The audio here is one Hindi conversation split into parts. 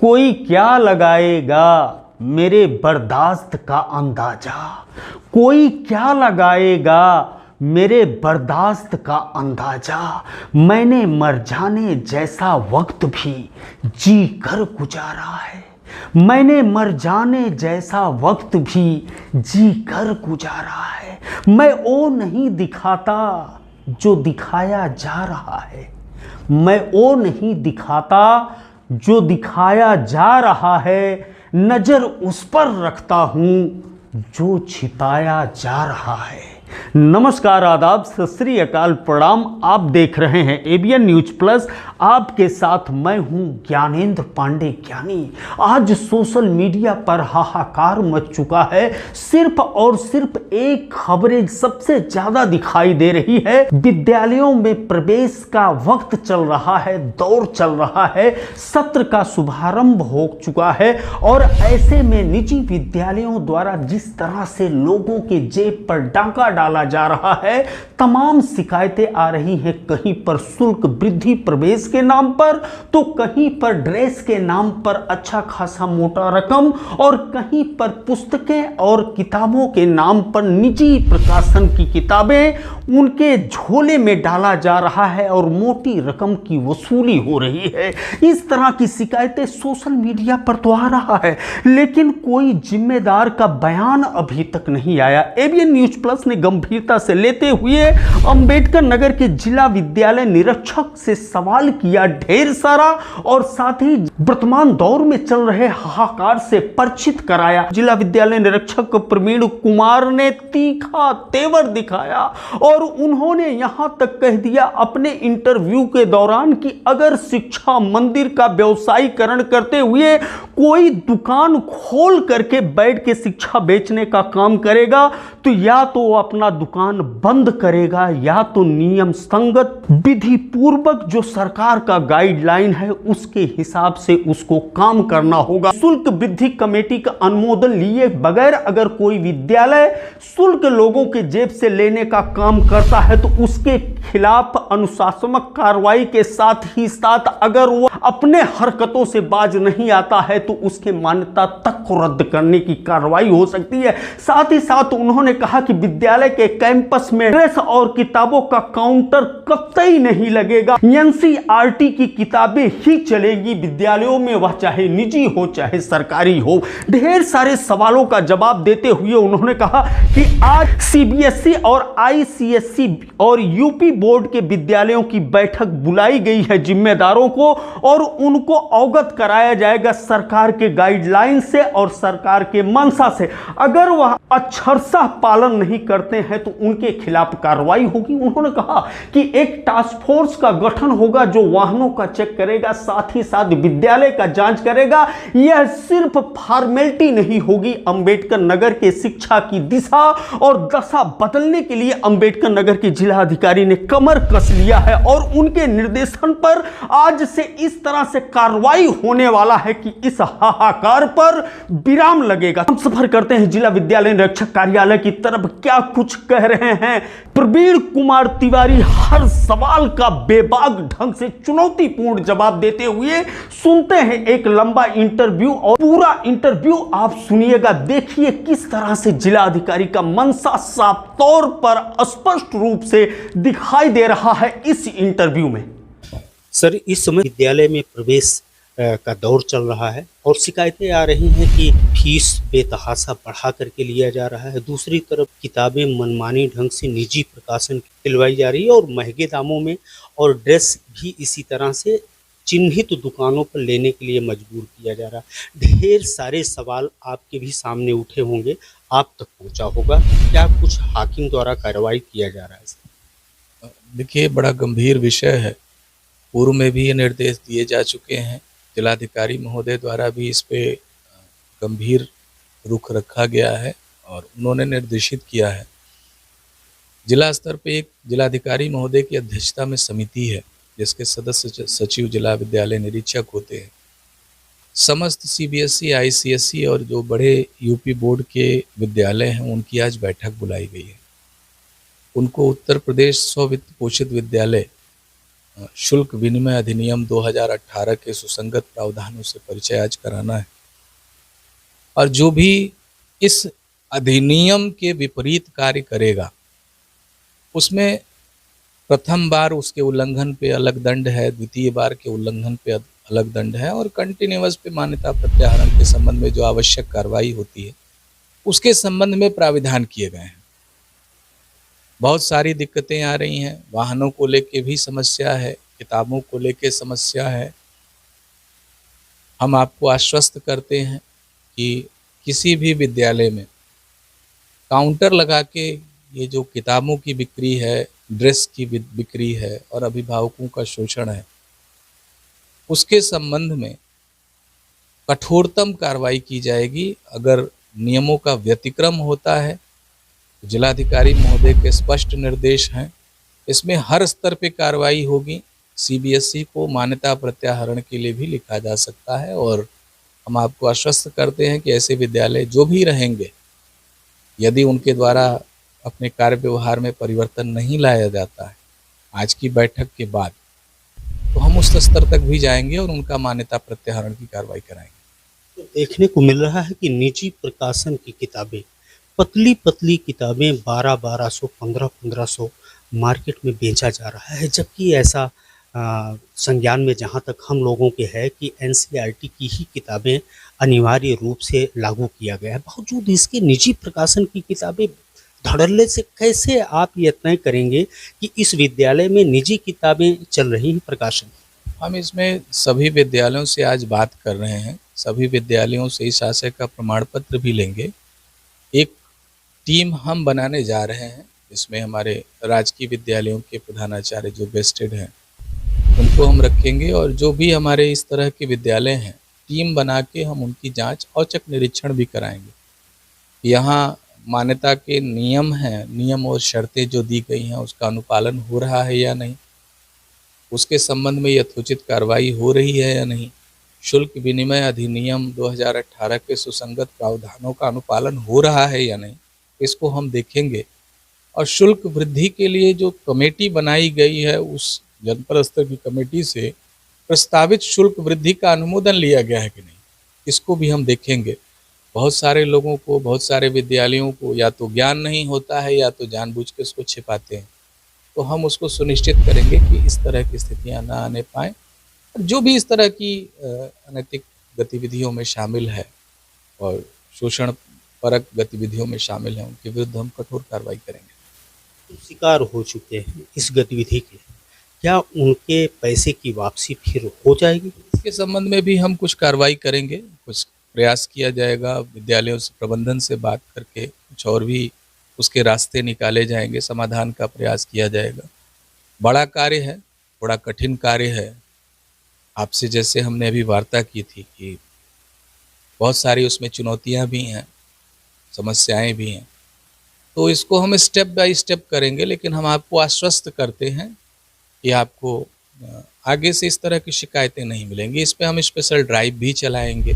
कोई क्या लगाएगा मेरे बर्दाश्त का अंदाजा, कोई क्या लगाएगा मेरे बर्दाश्त का अंदाजा। मैंने मर जाने जैसा वक्त भी जी कर गुजारा है, मैंने मर जाने जैसा वक्त भी जी कर गुजारा है। मैं वो नहीं दिखाता जो दिखाया जा रहा है, मैं वो नहीं दिखाता जो दिखाया जा रहा है। नजर उस पर रखता हूं जो छिपाया जा रहा है। नमस्कार, आदाब, सत श्री अकाल, प्रणाम। आप देख रहे हैं एबीएन न्यूज प्लस। आपके साथ मैं हूं ज्ञानेंद्र पांडे ज्ञानी। आज सोशल मीडिया पर हाहाकार मच चुका है। सिर्फ और सिर्फ एक खबरें सबसे ज्यादा दिखाई दे रही है। विद्यालयों में प्रवेश का वक्त चल रहा है, दौर चल रहा है, सत्र का शुभारंभ हो चुका है और ऐसे में निजी विद्यालयों द्वारा जिस तरह से लोगों के जेब पर डाका डाला जा रहा है, तमाम शिकायतें आ रही हैं। कहीं पर शुल्क वृद्धि प्रवेश के नाम पर, तो कहीं पर ड्रेस के नाम पर अच्छा खासा मोटा रकम, और कहीं पर पुस्तकें और किताबों के नाम पर निजी प्रकाशन की किताबें उनके झोले में डाला जा रहा है और मोटी रकम की वसूली हो रही है। इस तरह की शिकायतें सोशल मीडिया पर तो आ रहा है, लेकिन कोई जिम्मेदार का बयान अभी तक नहीं आया। एबीएन न्यूज प्लस ने गंभीरता से लेते हुए अंबेडकर नगर के जिला विद्यालय निरीक्षक से सवाल किया ढेर सारा, और साथ ही वर्तमान दौर में चल रहे हाहाकार से परिचित कराया। जिला विद्यालय निरीक्षक प्रवीण कुमार ने तीखा तेवर दिखाया और उन्होंने यहां तक कह दिया अपने इंटरव्यू के दौरान कि अगर शिक्षा मंदिर का व्यवसायीकरण करते हुए कोई दुकान खोल करके बैठ के शिक्षा बेचने का काम करेगा तो या तो वो अपना दुकान बंद करेगा या तो नियम संगत विधि पूर्वक जो सरकार का गाइडलाइन है उसके हिसाब से उसको काम करना होगा। शुल्क वृद्धि कमेटी का अनुमोदन लिए बगैर अगर कोई विद्यालय शुल्क लोगों के जेब से लेने का काम करता है तो उसके खिलाफ अनुशासनात्मक कार्रवाई के साथ ही साथ अगर वो अपने हरकतों से बाज नहीं आता है तो उसके मान्यता तक को रद्द करने की कार्रवाई हो सकती है। साथ ही साथ उन्होंने कहा कि विद्यालय के कैंपस में ड्रेस और किताबों का काउंटर कतई नहीं लगेगा, एनसीईआरटी की किताबें ही चलेगी विद्यालयों में, वह चाहे निजी हो चाहे सरकारी हो। ढेर सारे सवालों का जवाब देते हुए उन्होंने कहा कि आज सीबीएसई और आईसीएसई और यूपी बोर्ड के विद्यालयों की बैठक बुलाई गई है जिम्मेदारों को, और उनको अवगत कराया जाएगा सरकार के गाइडलाइन से और सरकार के मंशा से। अगर वह अक्षरशः पालन नहीं करते हैं तो उनके खिलाफ कार्रवाई होगी। उन्होंने कहा कि एक टास्क फोर्स का गठन होगा जो वाहनों का चेक करेगा, साथ ही साथ विद्यालय का जांच करेगा। यह सिर्फ फॉर्मेलिटी नहीं होगी, अंबेडकर नगर के शिक्षा की दिशा और दशा बदलने के लिए अंबेडकर नगर के जिला अधिकारी ने कमर कस लिया है और उनके निर्देशन पर आज से इस तरह से कार्रवाई होने वाला है कि इस हाहाकार पर विराम लगेगा। हम सफर करते हैं जिला विद्यालय निरीक्षक कार्यालय की तरफ, क्या कुछ कह रहे हैं प्रवीण कुमार तिवारी। हर सवाल का बेबाक ढंग से चुनौतीपूर्ण जवाब देते हुए सुनते हैं एक लंबा इंटरव्यू, और पूरा इंटरव्यू आप सुनिएगा। देखिए किस तरह से जिला अधिकारी का मंशा साफ तौर पर स्पष्ट रूप से दिखाई दे रहा है इस इंटरव्यू में। सर, इस समय विद्यालय में प्रवेश का दौर चल रहा है और शिकायतें आ रही हैं कि फीस बेतहाशा बढ़ा करके लिया जा रहा है। दूसरी तरफ किताबें मनमानी ढंग से निजी प्रकाशन दिलवाई जा रही है और महंगे दामों में, और ड्रेस भी इसी तरह से चिन्हित दुकानों पर लेने के लिए मजबूर किया जा रहा है। ढेर सारे सवाल आपके भी सामने उठे होंगे, आप तक पहुंचा होगा। क्या कुछ हाकिम द्वारा कार्रवाई किया जा रहा है? देखिए, बड़ा गंभीर विषय है। पूर्व में भी ये निर्देश दिए जा चुके हैं। जिलाधिकारी महोदय द्वारा भी इस पे गंभीर रुख रखा गया है और उन्होंने निर्देशित किया है। जिला स्तर पे एक जिलाधिकारी महोदय की अध्यक्षता में समिति है जिसके सदस्य सचिव जिला विद्यालय निरीक्षक होते हैं। समस्त सीबीएसई, आईसीएसई और जो बड़े यूपी बोर्ड के विद्यालय हैं उनकी आज बैठक बुलाई गई है। उनको उत्तर प्रदेश स्व वित्त पोषित विद्यालय शुल्क विनिमय अधिनियम 2018 के सुसंगत प्रावधानों से परिचय आज कराना है। और जो भी इस अधिनियम के विपरीत कार्य करेगा उसमें प्रथम बार उसके उल्लंघन पे अलग दंड है, द्वितीय बार के उल्लंघन पे अलग दंड है, और कंटिन्यूअस पे मान्यता प्रत्याहरण के संबंध में जो आवश्यक कार्रवाई होती है उसके संबंध में प्राविधान किए गए हैं। बहुत सारी दिक्कतें आ रही हैं, वाहनों को लेके भी समस्या है, किताबों को लेके समस्या है। हम आपको आश्वस्त करते हैं कि किसी भी विद्यालय में काउंटर लगा के ये जो किताबों की बिक्री है, ड्रेस की बिक्री है और अभिभावकों का शोषण है, उसके संबंध में कठोरतम कार्रवाई की जाएगी। अगर नियमों का व्यतिक्रम होता है तो जिलाधिकारी महोदय के स्पष्ट निर्देश हैं, इसमें हर स्तर पे कार्रवाई होगी। सीबीएसई को मान्यता प्रत्याहरण के लिए भी लिखा जा सकता है, और हम आपको आश्वस्त करते हैं कि ऐसे विद्यालय जो भी रहेंगे, यदि उनके द्वारा अपने कार्य व्यवहार में परिवर्तन नहीं लाया जाता है आज की बैठक के बाद, तो हम उस स्तर तक भी जाएंगे और उनका मान्यता प्रत्याहरण की कार्रवाई कराएंगे। तो देखने को मिल रहा है कि निजी प्रकाशन की किताबें, पतली पतली किताबें 1200 1500 मार्केट में बेचा जा रहा है, जबकि ऐसा संज्ञान में जहाँ तक हम लोगों के है कि एनसीईआरटी की ही किताबें अनिवार्य रूप से लागू किया गया है। बावजूद इसके निजी प्रकाशन की किताबें धड़ल्ले से कैसे आप ये तय करेंगे कि इस विद्यालय में निजी किताबें चल रही हैं प्रकाशन? हम इसमें सभी विद्यालयों से आज बात कर रहे हैं, सभी विद्यालयों से इस आशय का प्रमाण पत्र भी लेंगे। एक टीम हम बनाने जा रहे हैं, इसमें हमारे राजकीय विद्यालयों के प्रधानाचार्य जो बेस्टेड हैं उनको हम रखेंगे, और जो भी हमारे इस तरह के विद्यालय हैं टीम बना के हम उनकी जांच औचक निरीक्षण भी कराएंगे। यहाँ मान्यता के नियम हैं, नियम और शर्तें जो दी गई हैं उसका अनुपालन हो रहा है या नहीं, उसके संबंध में यथोचित कार्रवाई हो रही है या नहीं, शुल्क विनिमय अधिनियम 2018 के सुसंगत प्रावधानों का अनुपालन हो रहा है या नहीं, इसको हम देखेंगे। और शुल्क वृद्धि के लिए जो कमेटी बनाई गई है उस जनपद स्तर की कमेटी से प्रस्तावित शुल्क वृद्धि का अनुमोदन लिया गया है कि नहीं, इसको भी हम देखेंगे। बहुत सारे लोगों को, बहुत सारे विद्यालयों को या तो ज्ञान नहीं होता है या तो जानबूझ के उसको छिपाते हैं, तो हम उसको सुनिश्चित करेंगे कि इस तरह की स्थितियां ना आने पाएँ। जो भी इस तरह की अनैतिक गतिविधियों में शामिल है और शोषण परक गतिविधियों में शामिल हैं, उनके विरुद्ध हम कठोर कार्रवाई करेंगे। शिकार हो चुके हैं इस गतिविधि के, क्या उनके पैसे की वापसी फिर हो जाएगी? इसके संबंध में भी हम कुछ कार्रवाई करेंगे, कुछ प्रयास किया जाएगा, विद्यालयों से, प्रबंधन से बात करके कुछ और भी उसके रास्ते निकाले जाएंगे, समाधान का प्रयास किया जाएगा। बड़ा कार्य है, बड़ा कठिन कार्य है। आपसे जैसे हमने अभी वार्ता की थी कि बहुत सारी उसमें चुनौतियां भी हैं, समस्याएं भी हैं, तो इसको हम स्टेप बाय स्टेप करेंगे, लेकिन हम आपको आश्वस्त करते हैं कि आपको आगे से इस तरह की शिकायतें नहीं मिलेंगी। इस पे हम स्पेशल ड्राइव भी चलाएंगे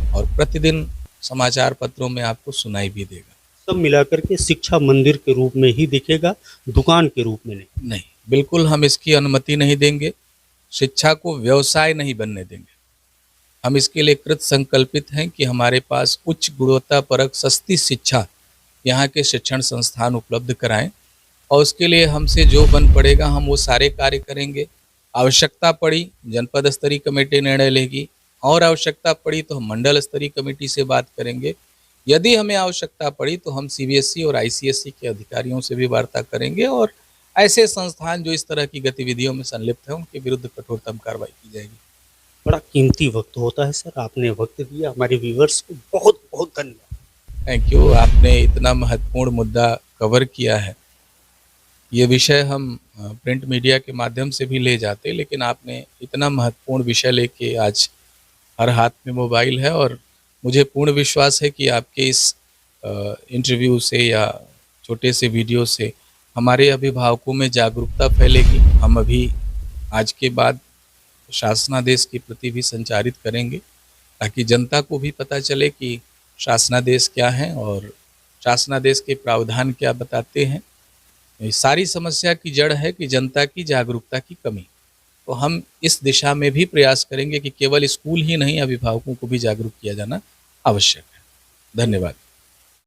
और प्रतिदिन समाचार पत्रों में आपको सुनाई भी देगा। सब मिलाकर के शिक्षा मंदिर के रूप में ही दिखेगा, दुकान के रूप में नहीं। नहीं, बिल्कुल हम इसकी अनुमति नहीं देंगे, शिक्षा को व्यवसाय नहीं बनने देंगे। हम इसके लिए कृत संकल्पित हैं कि हमारे पास उच्च गुणवत्ता परक सस्ती शिक्षा यहाँ के शिक्षण संस्थान उपलब्ध कराएं, और उसके लिए हमसे जो बन पड़ेगा हम वो सारे कार्य करेंगे। आवश्यकता पड़ी जनपद स्तरीय कमेटी निर्णय लेगी, और आवश्यकता पड़ी तो हम मंडल स्तरीय कमेटी से बात करेंगे। यदि हमें आवश्यकता पड़ी तो हम सीबीएसई और आईसीएसई के अधिकारियों से भी वार्ता करेंगे, और ऐसे संस्थान जो इस तरह की गतिविधियों में संलिप्त हैं उनके विरुद्ध कठोरतम कार्रवाई की जाएगी। बड़ा कीमती वक्त होता है सर, आपने वक्त दिया, हमारे व्यूअर्स को बहुत बहुत धन्यवाद। Thank you. आपने इतना महत्वपूर्ण मुद्दा कवर किया है। ये विषय हम प्रिंट मीडिया के माध्यम से भी ले जाते, लेकिन आपने इतना महत्वपूर्ण विषय लेके आज हर हाथ में मोबाइल है, और मुझे पूर्ण विश्वास है कि आपके इस इंटरव्यू से या छोटे से वीडियो से हमारे अभिभावकों में जागरूकता फैलेगी। हम अभी आज के बाद शासनादेश के प्रति भी संचारित करेंगे, ताकि जनता को भी पता चले कि शासनादेश क्या है और शासनादेश के प्रावधान क्या बताते हैं। सारी समस्या की जड़ है कि जनता की जागरूकता की कमी। तो हम इस दिशा में भी प्रयास करेंगे कि केवल स्कूल ही नहीं, अभिभावकों को भी जागरूक किया जाना आवश्यक है। धन्यवाद।